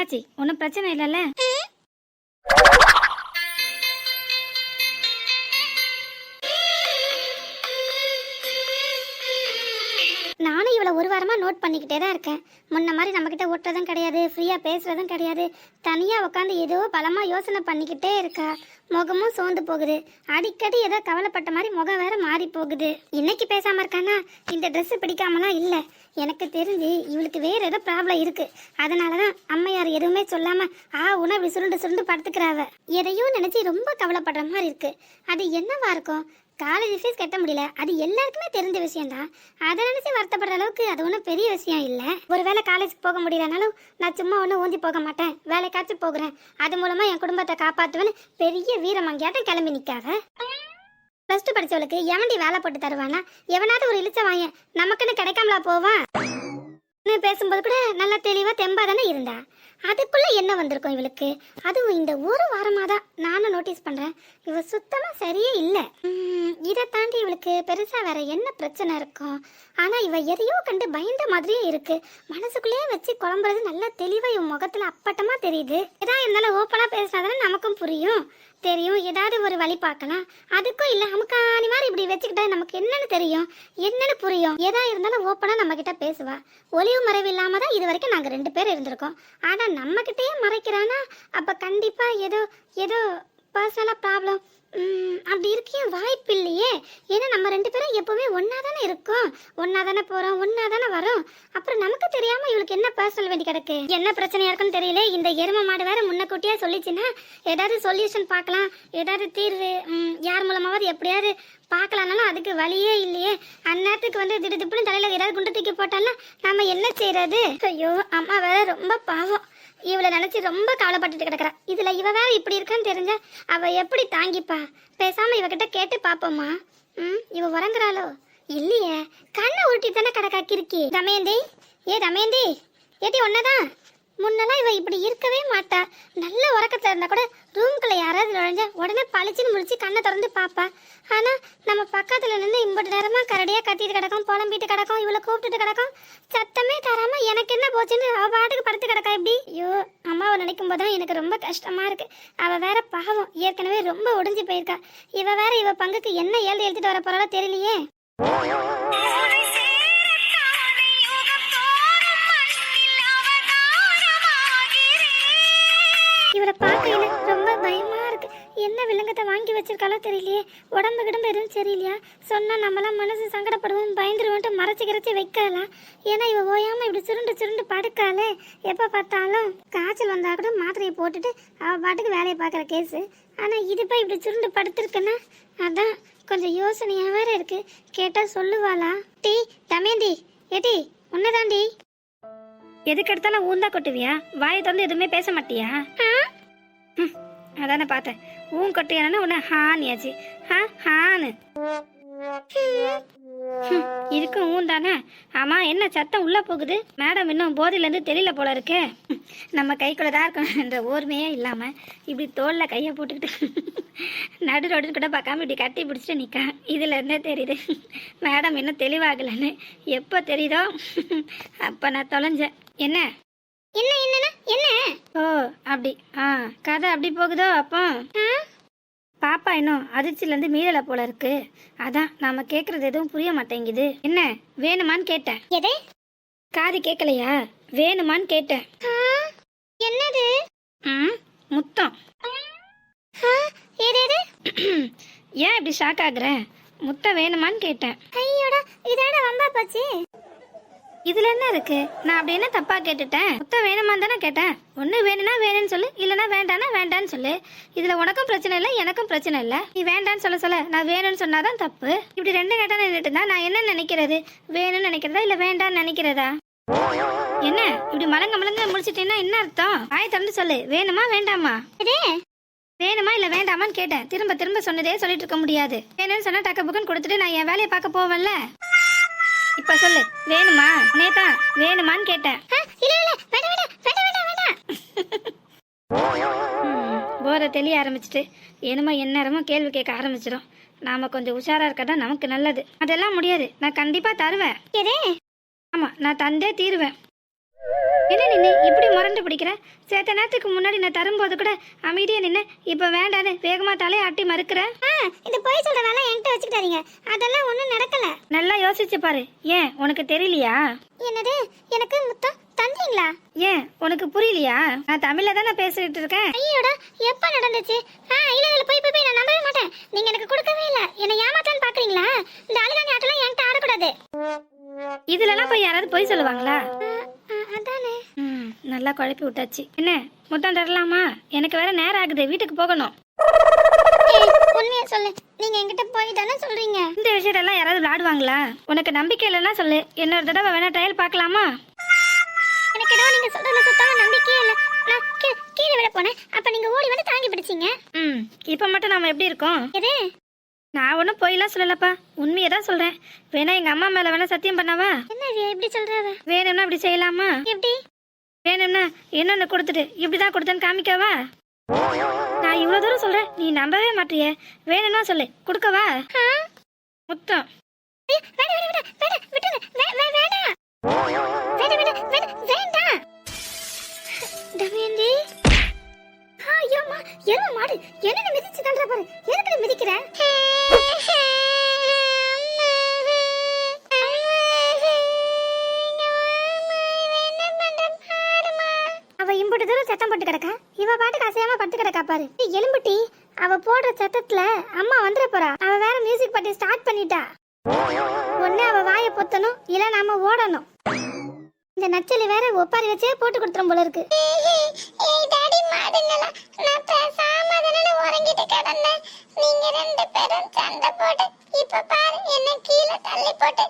என்னாச்சு? ஒன்றும் பிரச்சனை இல்லைல்ல? நானும் இவளை ஒரு வாரமாக நோட் பண்ணிக்கிட்டே தான் இருக்கேன். முன்ன மாதிரி நம்மக்கிட்ட ஓட்டுறதும் கிடையாது, ஃப்ரீயாக பேசுகிறதும் கிடையாது. தனியாக உட்காந்து ஏதோ பலமாக யோசனை பண்ணிக்கிட்டே இருக்கா. முகமும் சோர்ந்து போகுது. அடிக்கடி ஏதோ கவலைப்பட்ட மாதிரி முகம் வேற மாறி போகுது. இன்னைக்கு பேசாமல் இருக்கானா? இந்த ட்ரெஸ்ஸு பிடிக்காமலாம் இல்லை. எனக்கு தெரிஞ்சு இவளுக்கு வேற ஏதோ ப்ராப்ளம் இருக்குது. அதனால தான் அம்மையார் எதுவுமே சொல்லாமல் உணவு சுருண்டு சுருண்டு படுத்துக்கிறாவ. எதையும் நினச்சி ரொம்ப கவலைப்படுற மாதிரி இருக்குது. அது என்னவா இருக்கும்? காலேஜ் ஃபீஸ் கட்ட முடியல, அது எல்லாருக்குமே தெரிஞ்ச விஷயம்தான். அதை நினச்சி வருத்தப்படுற அளவுக்கு அது ஒன்றும் பெரிய விஷயம் இல்லை. ஒருவேளை காலேஜுக்கு போக முடியலனாலும் நான் சும்மா ஒன்றும் ஊந்தி போக மாட்டேன், வேலைக்காச்சும் போகிறேன், அது மூலமாக என் குடும்பத்தை காப்பாற்றுவேன்னு பெரிய வீரமங்கியாட்டம் கிளம்பி நிற்காத. ப்ளஸ் 2 படித்தவளுக்கு எவன்டி வேலை போட்டு தருவானா? எவனாவது ஒரு இழிச்ச வாங்க நமக்குன்னு கிடைக்காமலா போவான்? பேசும்போது கூட நல்லா தெளிவாக தெம்பா தானே இருந்தா. அதுக்குள்ள என்ன வந்திருக்கும் இவளுக்கு? அதுவும் இந்த ஒரு வாரமாக தான் நானும் நோட்டீஸ் பண்ணுறேன். இவ சுத்தமாக சரியே இல்லை. இதை தாண்டி இவளுக்கு பெருசாக வேற என்ன பிரச்சனை இருக்கும்? ஆனால் இவ எதையோ கண்டு பயந்த மாதிரியும் இருக்கு. மனசுக்குள்ளேயே வச்சு குழம்புறது நல்லா தெளிவாக இவன் முகத்தில் அப்பட்டமாக தெரியுது. எதா இருந்தாலும் ஓப்பனாக பேசினாதானே நமக்கும் புரியும். தெரியும் ஏதாவது ஒரு வழி பார்க்கலாம். அதுக்கும் இல்லை, அமுக்காணி மாதிரி இப்படி வச்சுக்கிட்டா நமக்கு என்னன்னு தெரியும், என்னன்னு புரியும்? எதா இருந்தாலும் ஓப்பனாக நம்ம கிட்ட பேசுவா. ஒளிவு மறைவு இல்லாம தான் இது வரைக்கும் நாங்கள் 2 பேர் இருந்திருக்கோம். ஆனால் நம்ம கிட்டேயே மறைக்கிறானா? அப்போ கண்டிப்பாக ஏதோ ஏதோ பர்சனலாக ப்ராப்ளம் அப்படி இருக்க வாய்ப்பு இல்லையே. ஏன்னா நம்ம 2 பேரும் எப்பவுமே ஒன்னா தானே இருக்கோம், ஒன்னா தானே போறோம், ஒன்னா தானே வரோம். அப்புறம் நமக்கு தெரியாம இவளுக்கு என்ன பர்சனல் வேண்டி கிடக்கு? என்ன பிரச்சனையா இருக்குன்னு தெரியல. இந்த எரும மாடு வேற முன்னக்கூட்டியா சொல்லிச்சுன்னா ஏதாவது சொல்யூஷன் பார்க்கலாம், ஏதாவது தீர்வு யார் மூலமாவது எப்படியாவது பார்க்கலாம்னாலும் அதுக்கு வழியே இல்லையே. அந்நேரத்துக்கு வந்து திடுப்புன்னு தலையில ஏதாவது குண்டு தூக்கி போட்டாலும் நம்ம என்ன செய்யறது? ஐயோ, அம்மா வேற ரொம்ப பாவம். இவளை நினைச்சு ரொம்ப கவலைப்பட்டுட்டு கிடக்குறா. இதுல இவ வேற இப்படி இருக்கான்னு தெரிஞ்ச அவ எப்படி தாங்கிப்பா? பேசாம இவகிட்ட கேட்டு பாப்போமா? இவ உறங்குறாளோ இல்லையே? கண்ணை உருட்டி தானே கிடக்கா கிறுக்கி. தமயந்தி, தமயந்தி, ஏட்டி ஒன்னதான். முன்னெல்லாம் இவ இப்படி இருக்கவே மாட்டா. நல்ல உறக்கத்துல இருந்தா கூட ரூம்குள்ள யாராவது நுழைஞ்ச உடனே பளிச்சுன்னு முடிச்சு கண்ணை திறந்து பாப்பா. ஆனா நம்ம பக்கத்துல நின்று இம்பட்டு நேரமா கரடியா கத்திட்டு கிடக்கும், புலம்பிட்டு கிடக்கும், இவளை கூப்பிட்டுட்டு கிடக்கும். சத்தமே தராம எனக்கு என்ன போச்சுன்னு அவ பாட்டுக்கு படுத்து கிடக்கா. எப்படி? ஐயோ, அம்மாவை நினைக்கும் போதுதான் எனக்கு ரொம்ப கஷ்டமா இருக்கு. அவ வேற பாவம், ஏற்கனவே ரொம்ப ஒடிஞ்சு போயிருக்கா. இவ வேற இவ பங்குக்கு என்ன எழுதிட்டு வர போறாளோ தெரியலையே. இவரை பார்க்கையில ரொம்ப பயமா இருக்கு. என்ன விலங்கத்தை வாங்கி வச்சிருக்காளோ தெரியலையே. உடம்பு கிடம்பு எதுவும் சரியில்லையா? சொன்னா நம்மளாம் மனசு சங்கடப்படுவோம், பயந்துருவோன்ட்டு மறைச்சி வைக்கலாம். ஏன்னா இவ ஓயாம இப்படி சுருண்டு சுருண்டு படுக்காளே. எப்ப பார்த்தாலும் காய்ச்சல் வந்தா கூட மாத்திரையை போட்டுட்டு அவ பாட்டுக்கு வேலையை பார்க்குற கேஸு. ஆனா இது போய் இப்படி சுருண்டு படுத்திருக்குன்னா அதான் கொஞ்சம் யோசனையா வேற இருக்கு. கேட்டா சொல்லுவாளா? டீ தமேந்தி, ஏடி உன்னதாண்டி. எதுக்கு எடுத்தாலும் ஊந்தா கொட்டுவியா? வாயை திறந்து எதுவுமே பேச மாட்டியா? அதானே பார்த்தேன். ஊன் கொட்டியானு உன்னை ஹானியாச்சு. ஹானு இருக்கும் ஊன் தானே. ஆமா, என்ன சத்தம் உள்ள போகுது? மேடம் இன்னும் போதிலேருந்து தெரியல போல இருக்கு. நம்ம கைக்குள்ள தான் இருக்கணும் என்ற ஓர்மையே இல்லாம இப்படி தோல்ல கையை போட்டுக்கிட்டு நடு ரோடு கூட பார்க்காம இப்படி கட்டி பிடிச்சிட்டு நிற்க. இதுல இருந்தே தெரியுது மேடம் இன்னும் தெளிவாகலன்னு. எப்போ தெரியுதோ அப்ப நான் தொலைஞ்சேன். என்ன என்ன என்ன என்ன? ஓ அப்படி கதை அப்படி போகுதோ? அப்போ பாப்பா இன்னும் அதிர்ச்சியிலேருந்து மீறல போல இருக்கு. அதான் நாம கேட்கறது எதுவும் புரிய மாட்டேங்குது. என்ன வேணுமான்னு கேட்டேன். எது? காது கேட்கலையா? வேணுமான்னு கேட்டேன். என்னது? முத்தம். ஏன் இப்படி ஷாக் ஆகுற? முத்தம் வேணுமான்னு கேட்டேன். ஐயோட, இதோட வம்பா போச்சு. இதுல என்ன இருக்கு? நான் அப்படி என்ன தப்பா கேட்டுட்டேன்? முத்தம் வேணுமான்னு தானே கேட்டேன். ஒண்ணு வேணும்னா வேணும்னு சொல்லு, இல்லைன்னா வேண்டானா வேண்டான்னு சொல்லு. இதுல உனக்கும் பிரச்சனை இல்லை, எனக்கும் பிரச்சனை இல்லை. நீ வேண்டான்னு சொல்ல நான் வேணும்னு சொன்னாதான் தப்பு. இப்படி 2 கேட்டா நின்றுட்டு இருந்தா நான் என்ன நினைக்கிறது? வேணும்னு நினைக்கிறதா இல்ல வேண்டான்னு நினைக்கிறதா? என்ன இப்படி மலங்க முடிச்சிட்டேன்னா என்ன அர்த்தம்? வாயை திறந்து சொல்லு. வேணுமா வேண்டாமா? வேணுமா இல்ல வேண்டாமான்னு கேட்டேன். திரும்ப சொன்னதே சொல்லிட்டு இருக்க முடியாது. வேணும்னு சொன்னா டக்கு புக்குன்னு கொடுத்துட்டு நான் என் வேலையை பார்க்க போவேன்ல. இப்ப சொல்லு, வேணுமா? நேதா வேணுமான்னு கேட்டேன். போதை தெளிய ஆரம்பிச்சுட்டு என்னமோ எந்நேரமும் கேள்வி கேட்க ஆரம்பிச்சிடும். நாம கொஞ்சம் உஷாரா இருக்கதான் நமக்கு நல்லது. அதெல்லாம் முடியாது, நான் கண்டிப்பா தருவேன். ஆமா, நான் தந்தே தீருவேன். என்ன நின்று இப்படி முரண்டு பிடிக்கிற? சேத்த நேரத்துக்கு முன்னாடி நான் தரும்போது கூட அமைதியா நின்று இப்போ வேண்டான்னு வேகமா தலையை ஆட்டி மறுக்கிற. இந்த போய் சொல்ற வேலை என்கிட்ட வச்சுக்கிட்டாதீங்க. அதெல்லாம் ஒன்றும் நடக்கல. நல்லா யோசிச்சு பாரு. ஏன் உனக்கு தெரியலையா? என்னது? எனக்கு முத்தம் தந்தீங்களா? ஏன் உனக்கு புரியலையா? நான் தமிழ்ல தானே பேசிட்டு இருக்கேன். ஐயோடா, எப்ப நடந்துச்சு? இல்ல இல்ல, போய் போய் நான் நம்பவே மாட்டேன். நீங்க எனக்கு கொடுக்கவே இல்ல. என்ன ஏமாத்தான்னு பாக்குறீங்களா? இந்த அழுகாணி ஆட்டெல்லாம் என்கிட்ட ஆடக்கூடாது. இதுலலாம் போய் யாராவது போய் சொல்லுவாங்களா? அதானே. நல்லா குழப்பி விட்டாச்சு. என்ன முத்தம் தரலாமா? எனக்கு வேற நேரம் ஆகுது, வீட்டுக்கு போகணும். உண்மையா சொல்லு, நீங்க என்கிட்ட போய் தானே சொல்றீங்க. இந்த விஷயத்தெல்லாம் யாராவது விளையாடுவாங்களா? உனக்கு நம்பிக்கை இல்லைன்னா சொல்லு, இன்னொரு தடவை வேணா ட்ரையல் பார்க்கலாமா? எனக்கு ஏதோ நீங்க சொல்றதுல சுத்தமா நம்பிக்கையே இல்லை. நான் கீழே விட போனேன், அப்ப நீங்க ஓடி வந்து தாங்கி பிடிச்சீங்க. இப்ப மட்டும் நாம எப்படி இருக்கோம்? எது? நான் ஒன்றும் போயெல்லாம் சொல்லலப்பா, உண்மையை தான் சொல்றேன். வேணா எங்க அம்மா மேல வேணா சத்தியம் பண்ணாவா? என்ன எப்படி சொல்றாவ? வேணும்னா அப்படி செய்யலாமா? எப்படி? வேணும்னா என்னொன்னு கொடுத்துட்டு இப்படிதான் கொடுத்தேன்னு காமிக்கவா? நான் இவ்வளவு தூரம் சொல்றேன், நீ நம்பவே மாட்டிய. வேணும்னா சொல்லு, கொடுக்கவா? முத்தம். தமயந்தி, ஐயோமா, எருமை மாடு என்ன மிதிச்சு தள்ளுற பாரு. எதுக்கு மிதிக்கிற? அவ இம்புட்டு தூரம் சத்தம் போட்டு கிடக்கா, இவ பாட்டுக்கு அசையாம படுத்து கிடக்கா பாரு. எலும்புட்டி, அவ போடுற சத்தத்துல அம்மா வந்துட போறா. அவ வேற மியூசிக் பாட்டி ஸ்டார்ட் பண்ணிட்டா. ஒண்ணு அவ வாயை பொத்தணும், இல்ல நாம ஓடணும். இந்த நச்சலி வேற ஒப்பாரி வச்சே போட்டு கொடுத்துரும் போல இருக்கு. ஏய் டாடி மாடுங்களா, நான் பேசாம அதனால உறங்கிட்டு கிடந்தேன். நீங்க ரெண்டு பேரும் சண்டை போட்டு இப்ப பாரு என்ன கீழே தள்ளி போட்டு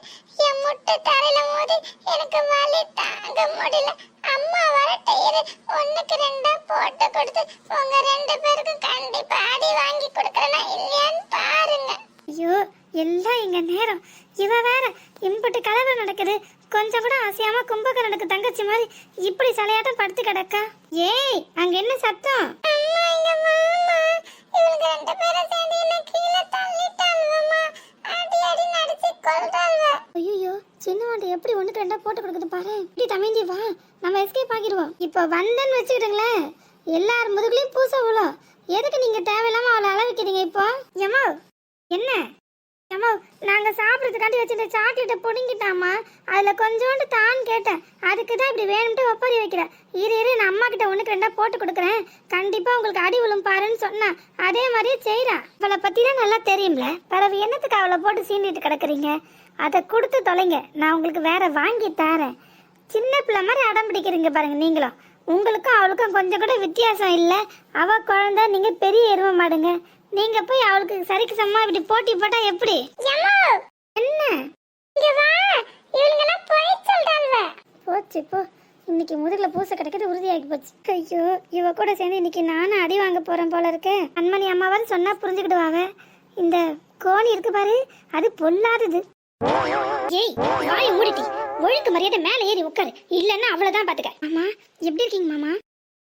என் முட்டை தரையில மோதி எனக்கு வலி தாங்க முடியல. அம்மா வரட்ட இரு, ஒண்ணுக்கு ரெண்டா போட்டு கொடுத்து உங்க ரெண்டு பேருக்கும் கண்டிப்பா அடி வாங்கி கொடுக்கறனா இல்லையான்னு பாருங்க. ஐயோ, எல்லாம் எங்க நேரம். இவ வேற இம்புட்டு கலவை நடக்குது, கொஞ்சம் கூட அசையாம கும்பகரனுக்கு தங்கச்சி மாதிரி இப்படி சலையாட்டம் படுத்து கிடக்கா. ஏய், அங்க என்ன சத்தம்? அம்மா, எங்க மாமா இவங்க ரெண்டு பேரும் சேர்ந்து என்ன கீழே தள்ளிட்டால்வமா. அடி அடி நடிச்சு கொல்றால்வ. ஐயோ, சின்னவாண்ட எப்படி ஒண்ணுக்கு ரெண்டா போட்டு கொடுக்குது பாரு. இப்படி தமைந்தி வா, நம்ம எஸ்கேப் ஆகிடுவோம். இப்ப வந்தன்னு வச்சுக்கிட்டுங்களேன், எல்லார் முதுகுலையும் பூச விழும். எதுக்கு நீங்க தேவையில்லாம அவளை அளவிக்கிறீங்க இப்போ? ஏமா என்ன? ஏமா, நாங்க சாப்பிட்றதுக்காண்டி வச்சிருந்த சாக்லேட்டை பிடுங்கிட்டாமா, அதுல கொஞ்சோண்டு தான் கேட்டேன். அதுக்கு தான் இப்படி வேணும்ட்டு ஒப்பாரி வைக்கிறேன். இரு நான் அம்மா கிட்ட ஒண்ணுக்கு ரெண்டா போட்டு கொடுக்குறேன், கண்டிப்பா உங்களுக்கு அடி விழும் பாருன்னு சொன்னா அதே மாதிரியே செய்யறா. அவளை பத்தி தான் நல்லா தெரியும்ல, பிறகு என்னத்துக்கு அவளை போட்டு சீண்டிட்டு கிடக்குறீங்க? அதை கொடுத்து தொலைங்க, நான் உங்களுக்கு வேற வாங்கி தரேன். சின்ன பிள்ளை மாதிரி அடம் பிடிக்கிறீங்க பாருங்க நீங்களும். உங்களுக்கும் அவளுக்கும் கொஞ்சம் கூட வித்தியாசம் இல்லை. அவ குழந்தை, நீங்க பெரிய எருவ மாடுங்க. நீங்க போய் அவளுக்கு சரிக்கு சமமா இப்படி போட்டி போட்டா எப்படி? என்ன இங்க வா, இவங்கலாம் போய் சொல்றாங்க. போச்சு போ, இன்னைக்கு முதுகுல பூசை கிடைக்கிறது உறுதியாகி போச்சு. ஐயோ, இவ கூட சேர்ந்து இன்னைக்கு நானும் அடி வாங்க போறேன் போல இருக்கு. அன்மணி அம்மாவான்னு சொன்னா புரிஞ்சுக்கிடுவாங்க. இந்த கோணி இருக்கு பாரு, அது பொல்லாதது. ஏய், வாயை மூடிட்டி, ஒழுங்கு மரியாதை மேலே ஏறி உட்காரு, இல்லன்னா அவ்வளவுதான் பாத்துக்க. மாமா, எப்படி இருக்கீங்க மாமா?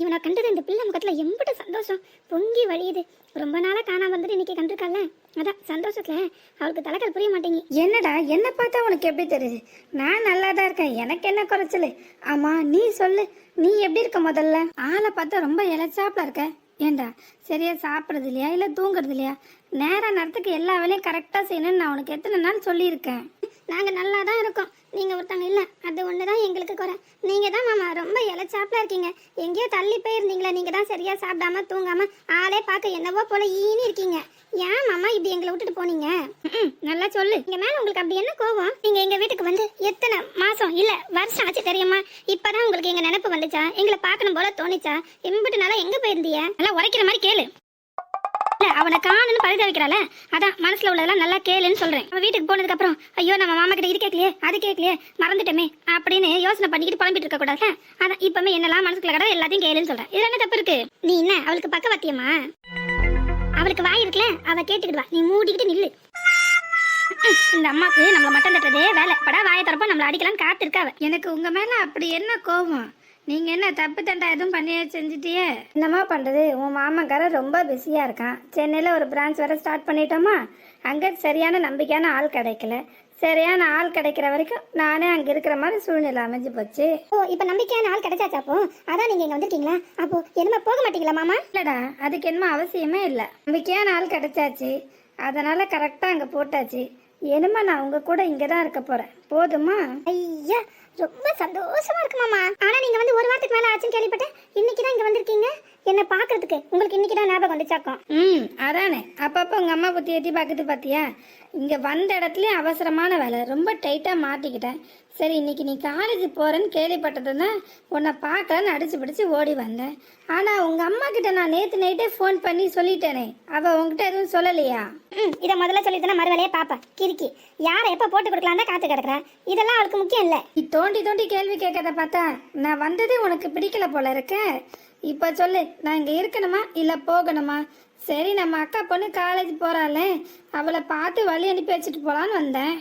இவனை கண்டது இந்த பிள்ளை முகத்துல எம்பிட்ட சந்தோஷம் பொங்கி வழியுது. ரொம்ப நாளா காணாம வந்துட்டு இன்னைக்கு கண்டிருக்கால, அதான் சந்தோஷத்துல அவளுக்கு தலைக்கல் புரிய மாட்டேங்க. என்னடா, என்ன பார்த்தா உனக்கு எப்படி தெரியுது? நான் நல்லா தான் இருக்கேன், எனக்கு என்ன குறைச்சல்? ஆமா நீ சொல்லு, நீ எப்படி இருக்க? முதல்ல ஆளை பார்த்தா ரொம்ப இழைச்சாப்ல இருக்க. ஏண்டா, சரியா சாப்பிட்றது இல்லையா, இல்லை தூங்குறது இல்லையா? நேரத்துக்கு எல்லா வேலையும் கரெக்டாக செய்யணும்னு நான் உனக்கு எத்தனை நாள் சொல்லியிருக்கேன். நாங்கள் நல்லா தான் இருக்கோம், நீங்கள் ஒருத்தவங்க இல்லை, அது ஒன்று தான் எங்களுக்கு குறை. நீங்கள் தான் மாமா ரொம்ப இலைச்சாப்பில் இருக்கீங்க. எங்கேயோ தள்ளி போயிருந்தீங்களா, நீங்கள் தான் சரியாக சாப்பிடாம தூங்காமல் ஆளே பார்க்க என்னவோ போல ஈனி இருக்கீங்க. ஏன் மாமா இப்படி எங்களை விட்டுட்டு போனீங்க? நல்லா சொல்லு, எங்கள் மேலே உங்களுக்கு அப்படி என்ன கோவம்? நீங்கள் எங்கள் வீட்டுக்கு வந்து எத்தனை மாதம் இல்லை வருஷம் ஆச்சு தெரியுமா? இப்போதான் உங்களுக்கு எங்கள் நினைப்பு வந்துச்சா? எங்களை பார்க்கணும் போல தோணிச்சா? எம்பிட்டு நாளா எங்கே போயிருந்தீங்க? நல்லா உரைக்கிற மாதிரி கேளு. அவனை காணுன்னு பழுத வைக்கிறாள, அதான் மனசுல உள்ளதெல்லாம் நல்லா கேளுன்னு சொல்றேன். அவன் வீட்டுக்கு போனதுக்கு அப்புறம் ஐயோ நம்ம மாமா கிட்ட இது கேட்கலையே அது கேட்கலையே மறந்துட்டோமே அப்படின்னு யோசனை பண்ணிக்கிட்டு புலம்பிட்டு இருக்க கூடாது. அதான் இப்பவுமே என்னெல்லாம் மனசுக்குள்ள கடை எல்லாத்தையும் கேளுன்னு சொல்றேன். இதுல என்ன தப்பு இருக்கு? நீ என்ன அவளுக்கு பக்கவாத்தியமா? அவளுக்கு வாய் இருக்குல்ல, அவ கேட்டுக்கிடுவா, நீ மூடிக்கிட்டு நில்லு. இந்த அம்மாக்கு நம்மள மட்டம் தட்டுறதே வேலை. படா வாயை தரப்போ நம்மள அடிக்கலான்னு காத்து இருக்காவ. எனக்கு உங்க மேல அப்படி என்ன கோபம்? நீங்க என்ன தப்பு தண்டா எதுவும் பண்ணியே செஞ்சுட்டியே? என்னம்மா பண்றது, உன் மாமக்காரர் ரொம்ப பிஸியா இருக்கான். சென்னையில ஒரு பிரான்ச் வேற ஸ்டார்ட் பண்ணிட்டோமா, அங்க சரியான நம்பிக்கையான ஆள் கிடைக்கல. சரியான ஆள் கிடைக்கிற வரைக்கும் நானே அங்கே இருக்கிற மாதிரி சூழ்நிலை அமைஞ்சு போச்சு. ஓ இப்போ நம்பிக்கையான ஆள் கிடைச்சாச்சா? அப்போ அதான் நீங்க இங்க வந்திருக்கீங்களா? அப்போ என்னமா போக மாட்டீங்களா மாமா? இல்லடா, அதுக்கு என்னமோ அவசியமே இல்லை. நம்பிக்கையான ஆள் கிடைச்சாச்சு, அதனால கரெக்டாக அங்கே போட்டாச்சு. என்னம்மா நான் உங்க கூட இங்கே தான் இருக்க போறேன், போதுமா? ஐயா ரொம்ப சந்தோஷமா இருக்கு மாமா. ஆனா நீங்க வந்து ஒரு வாரத்துக்கு மேல ஆச்சுன்னு கேள்விப்பட்டேன். இன்னைக்கு தான் இங்க வந்திருக்கீங்க. என்ன பாக்குறதுக்கு உங்களுக்கு இன்னைக்கு தான் ஞாபகம் வந்துச்சாக்கும். அதானே, அப்பப்போ உங்க அம்மா புத்தி எட்டி பார்க்குது பாத்தியா? இங்க வந்த இடத்துலயும் அவசரமான வேலை, ரொம்ப டைட்டா மாட்டிக்கிட்டேன். சரி, இன்னைக்கு நீ காலேஜ் போறேன்னு கேள்விப்பட்டதுன்னா உன்னை பார்க்கலான்னு அடிச்சு பிடிச்சு ஓடி வந்தேன். ஆனா உங்க அம்மா கிட்ட நான் நேத்து நைட்டே ஃபோன் பண்ணி சொல்லிட்டேனே, அவ உங்ககிட்ட எதுவும் சொல்லலையா? இதை முதல்ல சொல்லிட்டு மறுவேலையே பாப்பா கிறுக்கி. யாரை எப்ப போட்டு கொடுக்கலாம் தான் காத்து கிடக்குறா. இதெல்லாம் அவளுக்கு முக்கியம் இல்ல. நீ தோண்டி தோண்டி கேள்வி கேட்கறத பார்த்தா நான் வந்ததே உனக்கு பிடிக்கல போல இருக்க. இப்ப சொல்லு, நான் இங்க இருக்கணுமா இல்ல போகணுமா? சரி, நம்ம அக்கா பொண்ணு காலேஜ் போறாளே, அவளை பார்த்து வழி அனுப்பி வச்சுட்டு போலான்னு வந்தேன்.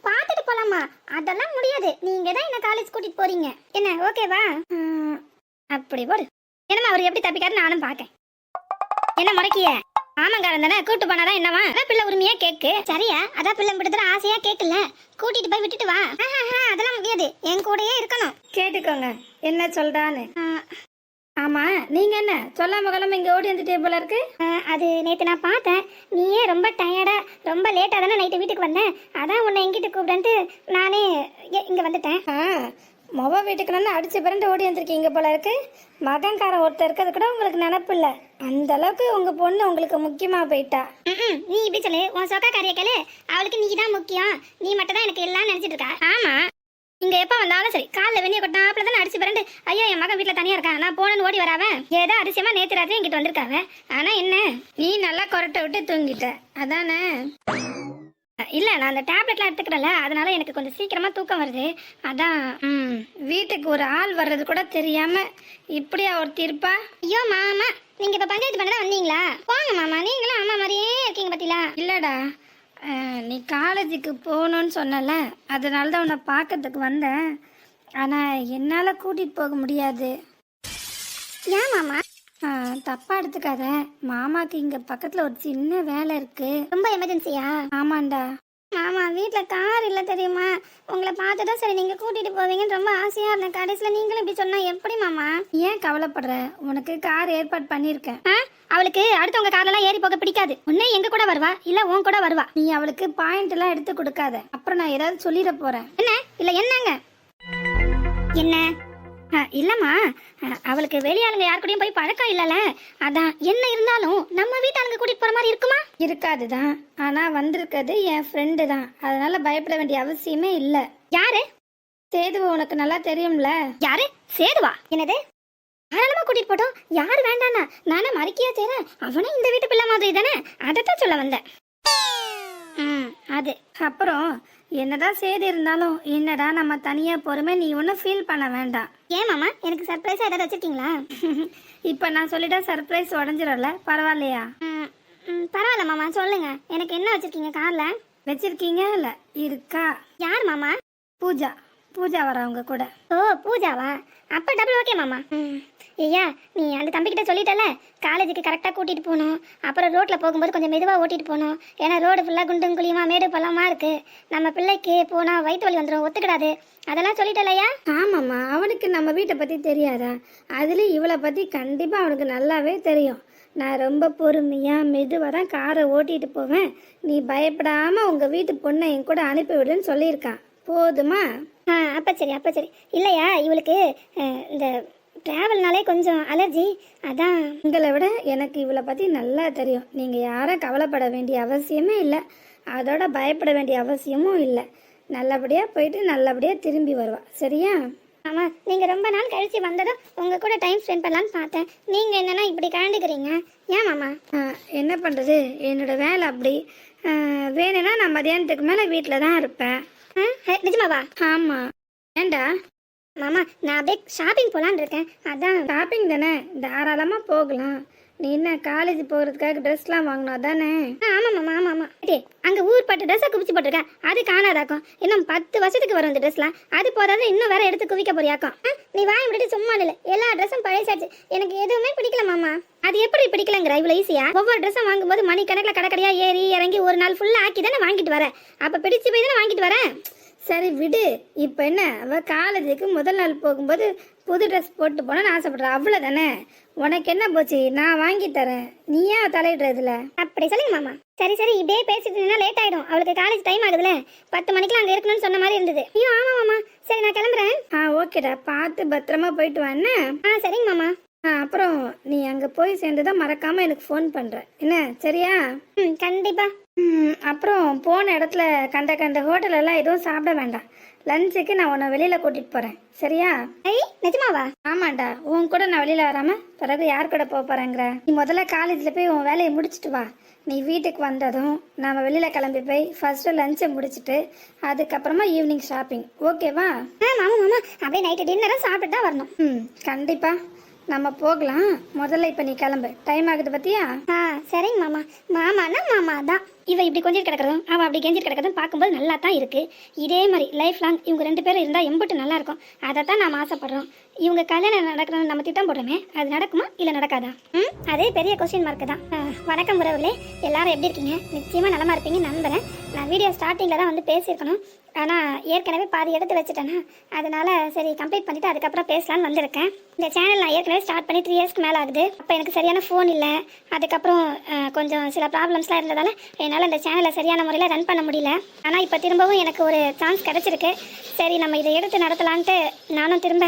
பாத்துட்டு போலாமா? அதெல்லாம் முடியாது. நீங்க தான் என்ன காலேஜ் கூட்டிட்டு போறீங்க. என்ன ஓகேவா? அப்படி போடு. என்னமா அவர் எப்படி தப்பிக்காரு நானும் பாக்கேன். என்ன முறைக்கிய? ஆமாங்காரன் தானே, கூட்டு போனாதான் என்னவா? அதான் பிள்ளை உரிமையா கேக்கு. சரியா? அதான் பிள்ளை விடுதல ஆசையா கேக்கல. கூட்டிட்டு போய் விட்டுட்டு வா. அதெல்லாம் முடியாது, என் கூடயே இருக்கணும். கேட்டுக்கோங்க என்ன சொல்றான்னு. ஆமா, நீங்க என்ன சொல்லாம கிளம்ப இங்க ஓடி வந்துட்டே போல இருக்கு? அது நேத்து நான் பார்த்தேன், நீயே ரொம்ப டயர்டா ரொம்ப லேட்டா தானே நைட்டு வீட்டுக்கு வந்தேன். அதான் உன்னை எங்கிட்ட கூப்பிடன்ட்டு நானே இங்க வந்துட்டேன். மொப வீட்டுக்கு நான் அடிச்சு பிறண்டு ஓடி வந்திருக்கீங்க போல இருக்கு. மகன்காரன் ஒருத்தர் இருக்கிறது கூட உங்களுக்கு நினப்பு இல்லை. அந்த அளவுக்கு உங்க பொண்ணு உங்களுக்கு முக்கியமா போயிட்டா. நீ இப்படி சொல்லு, உன் சொக்கா காரிய கேளு. அவளுக்கு நீ தான் முக்கியம், நீ மட்டும் தான் எனக்கு எல்லாம் நினைச்சிட்டு இருக்கா. ஆமா, இங்க எப்ப வந்தாலும் சரி காலைல வெண்ணிய கொட்டாப்புல தான் அடிச்சு பிறண்டு ஐயோ என் மகன் வீட்டுல தனியா இருக்கான் நான் போனேன்னு ஓடி வராவ. ஏதோ அதிசயமா நேத்து ராத்திரி என்கிட்ட வந்திருக்காவ. ஆனா என்ன, நீ நல்லா கொரட்டை விட்டு தூங்கிட்ட அதானே? இல்ல, நான் அந்த டேப்லெட்லாம் எடுத்துக்கிறல, அதனால எனக்கு கொஞ்சம் சீக்கிரமா தூக்கம் வருது. அதான். வீட்டுக்கு ஒரு ஆள் வர்றது கூட தெரியாம இப்படியா ஒருத்தி இருப்பா? ஐயோ மாமா, நீங்க இப்ப பஞ்சாயத்து பண்ணதான் வந்தீங்களா? போங்க மாமா, நீங்களும் அம்மா மாதிரியே இருக்கீங்க பாத்தீங்களா? இல்லடா, நீ காலேஜுக்கு போகணும்னு சொன்னல, அதனால தான் உன்னை பார்க்கறதுக்கு வந்தேன். ஆனால் என்னால் கூட்டிகிட்டு போக முடியாது. ஏன் மாமா? தப்பா எடுத்துக்காத, மாமாக்கு இங்கே பக்கத்தில் ஒரு சின்ன வேலை இருக்கு. ரொம்ப எமர்ஜென்சியா? ஆமாண்டா. மாமா வீட்டில் கார் இல்லை தெரியுமா? உங்களை பார்த்துட்டா சரி நீங்கள் கூட்டிகிட்டு போவீங்கன்னு ரொம்ப ஆசையாக இருந்தேன். கடைசியில் நீங்களும் இப்படி சொன்னால் எப்படி மாமா? ஏன் கவலைப்படுற, உனக்கு கார் ஏற்பாடு பண்ணியிருக்கேன். அவளுக்கு அடுத்தவங்க கார்லாம் ஏறி போக பிடிக்காது. உன்னே எங்க கூட வருவா இல்ல உன் கூட வருவா. நீ அவளுக்கு பாயிண்ட் எல்லாம் எடுத்து கொடுக்காத, அப்புறம் நான் ஏதாவது சொல்லிட போறேன். என்ன இல்ல என்னங்க என்ன? இல்லம்மா, அவளுக்கு வெளியாளுங்க யார் கூடயும் போய் பழக்கம் இல்லல, அதான். என்ன இருந்தாலும் நம்ம வீட்டாளுங்க கூட்டிட்டு போற மாதிரி இருக்குமா? இருக்காதுதான், ஆனா வந்திருக்கிறது என் ஃப்ரெண்டு தான், அதனால பயப்பட வேண்டிய அவசியமே இல்ல. யாரு? சேதுவ உனக்கு நல்லா தெரியும்ல. யாரு சேதுவா? என்னது? தாராளமா கூட்டிட்டு போட்டோம், யாரு வேண்டானா? நானே மறுக்கியா செய்றேன். அவனும் இந்த வீட்டு பிள்ளை மாதிரி தானே, அதைத்தான் சொல்ல வந்தேன். அது அப்புறம் என்னதான் சேது இருந்தாலும் என்னடா நம்ம தனியா போறோமே, நீ ஒன்னும் ஃபீல் பண்ண வேண்டாம். ஏன் மாமா, எனக்கு சர்ப்ரைஸா ஏதாவது வச்சிருக்கீங்களா? இப்ப நான் சொல்லிட்டா சர்ப்ரைஸ் உடஞ்சிடும்ல, பரவாயில்லையா? பரவாயில்ல மாமா, சொல்லுங்க. எனக்கு என்ன வச்சிருக்கீங்க கார்ல? வச்சிருக்கீங்க இல்ல இருக்கா? யார் மாமா? பூஜா. பூஜா வரவங்க கூட. ஓ பூஜாவா? அப்ப டபுள் ஓகே மாமா. ஐயா, நீ அந்த தம்பிக்கிட்ட சொல்லிட்டல, காலேஜுக்கு கரெக்டாக கூட்டிகிட்டு போகணும். அப்புறம் ரோட்டில் போகும்போது கொஞ்சம் மெதுவாக ஓட்டிகிட்டு போகணும். ஏன்னா ரோடு ஃபுல்லாக குண்டும் குழியுமா மேடு பள்ளமாக இருக்குது. நம்ம பிள்ளைக்கு போனால் வயிற்று வலி வந்துடும், ஒத்துக்கிடாது. அதெல்லாம் சொல்லிட்டலையா? ஆமாம்மா, அவனுக்கு நம்ம வீட்டை பற்றி தெரியாதா? அதுலேயும் இவளை பற்றி கண்டிப்பாக அவனுக்கு நல்லாவே தெரியும். நான் ரொம்ப பொறுமையாக மெதுவாக தான் காரை ஓட்டிகிட்டு போவேன். நீ பயப்படாமல் உங்கள் வீட்டு பொண்ணை என் கூட அனுப்பிவிடுன்னு சொல்லியிருக்கான். போதுமா? அப்போ சரி, அப்போ சரி. இல்லையா, இவளுக்கு இந்த ட்ராவல்னாலே கொஞ்சம் அலர்ஜி, அதான். உங்களை விட எனக்கு இவளை பற்றி நல்லா தெரியும். நீங்கள் யாரும் கவலைப்பட வேண்டிய அவசியமே இல்லை, அதோட பயப்பட வேண்டிய அவசியமும் இல்லை. நல்லபடியாக போயிட்டு நல்லபடியாக திரும்பி வருவா, சரியா? ஆமாம், நீங்கள் ரொம்ப நாள் கழித்து வந்ததும் உங்கள் கூட டைம் ஸ்பெண்ட் பண்ணலான்னு பார்த்தேன். நீங்கள் என்னென்னா இப்படி கலந்துக்கிறீங்க, ஏன் மாமா? என்ன பண்ணுறது, என்னோட வேலை அப்படி. வேணும்னா நான் மதியானத்துக்கு மேலே வீட்டில் தான் இருப்பேன். நிஜமாவா? ஆமாம். ஏண்டா மாமா, நான் அப்படியே ஷாப்பிங் போகலான்னு இருக்கேன், அதான். ஷாப்பிங் தானே, தாராளமாக போகலாம். நீ என்ன காலேஜ் போகிறதுக்காக ட்ரெஸ்லாம் வாங்கினா தானே? ஆமாம் மாமா, ஆமாம் ஆமாம். அங்கே ஊர் பட்டு ட்ரெஸ்ஸை குவிச்சு போட்டிருக்கேன், அது காணாதாக்கும். இன்னும் 10 வருஷத்துக்கு வரும் இந்த ட்ரெஸ்லாம். அது போதாது, இன்னும் வேற எடுத்து குவிக்க போறியாக்கும். நீ வாங்கி விட்டுட்டு சும்மா இல்லை, எல்லா ட்ரெஸ்ஸும் பழைசாச்சு, எனக்கு எதுவுமே பிடிக்கல மாமா. அது எப்படி பிடிக்கலங்கிற இவ்வளோ ஈஸியா? ஒவ்வொரு ட்ரெஸ்ஸும் வாங்கும்போது மணி கணக்கில் கடைக்கடையா ஏறி இறங்கி ஒரு நாள் ஃபுல்லாக ஆக்கி தானே வாங்கிட்டு வரேன். அப்போ பிடிச்சி போய் தானே வாங்கிட்டு வரேன். சரி விடு. இப்போ என்ன, அவள் காலேஜுக்கு முதல் நாள் போகும்போது புது ட்ரெஸ் போட்டு போனான்னு ஆசைப்படுறா, அவ்வளோதானே. உனக்கு என்ன போச்சு, நான் வாங்கி தரேன், நீ ஏன் தலையிடுறதுல? அப்படி சொல்லுங்க மாமா. சரி சரி, இப்படியே பேசிட்டு இருந்தா லேட் ஆயிடும். அவளுக்கு காலேஜ் டைம் ஆகுதுல, 10 மணிக்கெல்லாம் அங்கே இருக்கணும்னு சொன்ன மாதிரி இருந்தது. ஐயோ ஆமா மாமா. சரி நான் கிளம்புறேன். ஓகேடா, பார்த்து பத்திரமா போயிட்டு வான்னு. சரிங்க மாமா. அப்புறம் நீ அங்கே போய் சேர்ந்துதான் மறக்காம எனக்கு ஃபோன் பண்ற என்ன, சரியா? கண்டிப்பா. அப்புறம் போன இடத்துல கண்ட கண்ட ஹோட்டலெல்லாம் எதுவும் சாப்பிட வேண்டாம். லஞ்சுக்கு நான் உன்னை வெளியில கூட்டிட்டு போறேன், சரியா? நிஜமாவா? ஆமாண்டா, உன் கூட நான் வெளியில வராம பிறகு யார் கூட போக போறேங்கிற? நீ முதல்ல காலேஜ்ல போய் உன் வேலையை முடிச்சுட்டு வா. நீ வீட்டுக்கு வந்ததும் நாம வெளியில கிளம்பி போய் ஃபர்ஸ்ட் லஞ்சை முடிச்சுட்டு அதுக்கப்புறமா ஈவினிங் ஷாப்பிங், ஓகேவா? மாமா மாமா, அப்படியே நைட்டு டின்னரும் சாப்பிட்டு தான் வரணும். கண்டிப்பா நம்ம போகலாம். முதல்ல இப்ப நீ கிளம்பு, டைம் ஆகுது பத்தியா? சரிங்க மாமா. மாமானா மாமா தான். இவ இப்படி கொஞ்சிட்டு கிடக்கிறதும் அவன் அப்படி கெஞ்சிட்டு கிடக்கிறதும் பார்க்கும்போது நல்லா தான் இருக்கு. இதே மாதிரி லைஃப் லாங் இவங்க 2 பேரும் இருந்தால் எம்பிட்டு நல்லா இருக்கும். அதை தான் நாம் ஆசைப்படுறோம். இவங்க கல்யாணம் நடக்கணும்னு நம்ம திட்டம் போடுறோமே, அது நடக்குமா இல்லை நடக்காதா? அதே பெரிய கொஸ்டின் மார்க்கு தான். வணக்கம் உறவுகளே, எல்லாரும் எப்படி இருக்கீங்க? நிச்சயமாக நலமா இருப்பீங்கன்னு நம்புறேன். நான் வீடியோ ஸ்டார்டிங்கில் தான் வந்து பேசியிருக்கணும், ஆனால் ஏற்கனவே பாதி எடுத்து வச்சுட்டேன்னா அதனால சரி கம்ப்ளீட் பண்ணிவிட்டு அதுக்கப்புறம் பேசலான்னு வந்திருக்கேன். இந்த சேனல் நான் ஏற்கனவே ஸ்டார்ட் பண்ணி 3 இயர்ஸ்க்கு மேலே ஆகுது. அப்போ எனக்கு சரியான ஃபோன் இல்லை, அதுக்கப்புறம் கொஞ்சம் சில ப்ராப்ளம்ஸ்லாம் இருந்ததால் என்னால் இந்த சேனலை சரியான முறையில் ரன் பண்ண முடியல. ஆனால் இப்போ திரும்பவும் எனக்கு ஒரு சான்ஸ் கிடச்சிருக்கு. சரி நம்ம இதை எடுத்து நடத்தலான்ட்டு நானும் திரும்ப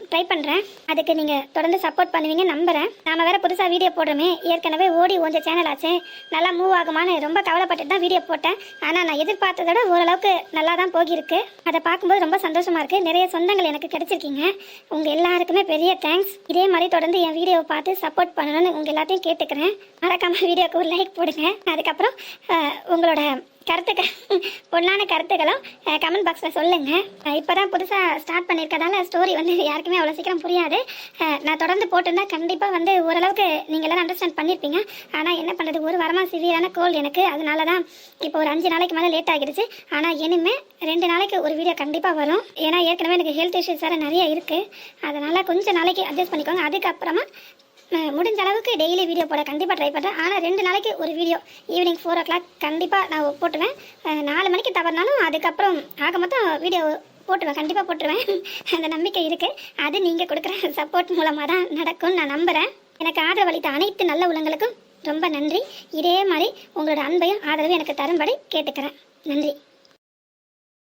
ட்ரை பண்ணுறேன். அதுக்கு நீங்கள் தொடர்ந்து சப்போர்ட் பண்ணுவீங்க நம்புகிறேன். நாம் வேறு புதுசாக வீடியோ போடுறோமே, ஏற்கனவே ஓடி ஓஞ்ச சேனல் ஆச்சு, நல்லா மூவ் ஆகுமான்னு ரொம்ப கவலைப்பட்டு தான் வீடியோ போட்டேன். ஆனால் நான் எதிர்பார்த்ததோட ஓரளவுக்கு நல்லா தான் போகிருக்கு. அதை பார்க்கும்போது ரொம்ப சந்தோஷமாக இருக்குது. நிறைய சொந்தங்கள் எனக்கு கிடைச்சிருக்கீங்க. உங்கள் எல்லாருக்குமே பெரிய தேங்க்ஸ். இதே மாதிரி தொடர்ந்து என் வீடியோவை பார்த்து சப்போர்ட் பண்ணணும்னு உங்கள் எல்லாத்தையும் கேட்டுக்கிறேன். மறக்காமல் வீடியோக்கு ஒரு லைக் போடுங்க. அதுக்கப்புறம் உங்களோட பொண்ணான கருத்துக்களும் கமெண்ட் பாக்ஸில் சொல்லுங்கள். இப்போ தான் புதுசாக ஸ்டார்ட் பண்ணியிருக்கதால ஸ்டோரி வந்து யாருக்குமே அவ்வளோ சீக்கிரம் புரியாது. நான் தொடர்ந்து போட்டிருந்தா கண்டிப்பாக வந்து ஓரளவுக்கு நீங்கள் எல்லோரும் அண்டர்ஸ்டாண்ட் பண்ணியிருப்பீங்க. ஆனால் என்ன பண்ணுறது, ஒரு வாரமாக சிவியரான கோல்டு எனக்கு. அதனால தான் இப்போ ஒரு 5 நாளைக்கு மேலே லேட் ஆகிடுச்சு. ஆனால் இனிமேல் 2 நாளைக்கு ஒரு வீடியோ கண்டிப்பாக வரும். ஏன்னா ஏற்கனவே எனக்கு ஹெல்த் இஷ்யூஸ் வேறு நிறைய இருக்குது. அதனால் கொஞ்சம் நாளைக்கு அட்ஜஸ்ட் பண்ணிக்கோங்க. அதுக்கப்புறமா முடிஞ்ச அளவுக்கு டெய்லி வீடியோ போட கண்டிப்பாக ட்ரை பண்ணுறேன். ஆனால் 2 நாளைக்கு ஒரு வீடியோ ஈவினிங் 4 o'clock கண்டிப்பாக நான் போட்டுருவேன். 4 மணிக்கு தவறினாலும் அதுக்கப்புறம் ஆக மொத்தம் வீடியோ போட்டுருவேன், கண்டிப்பாக போட்டுருவேன். அந்த நம்பிக்கை இருக்குது. அது நீங்கள் கொடுக்குற சப்போர்ட் மூலமாக தான் நடக்கும்னு நான் நம்புகிறேன். எனக்கு ஆதரவு அளித்த அனைத்து நல்ல உள்ளங்களுக்கும் ரொம்ப நன்றி. இதே மாதிரி உங்களோட அன்பையும் ஆதரவையும் எனக்கு தரும்படி கேட்டுக்கிறேன். நன்றி.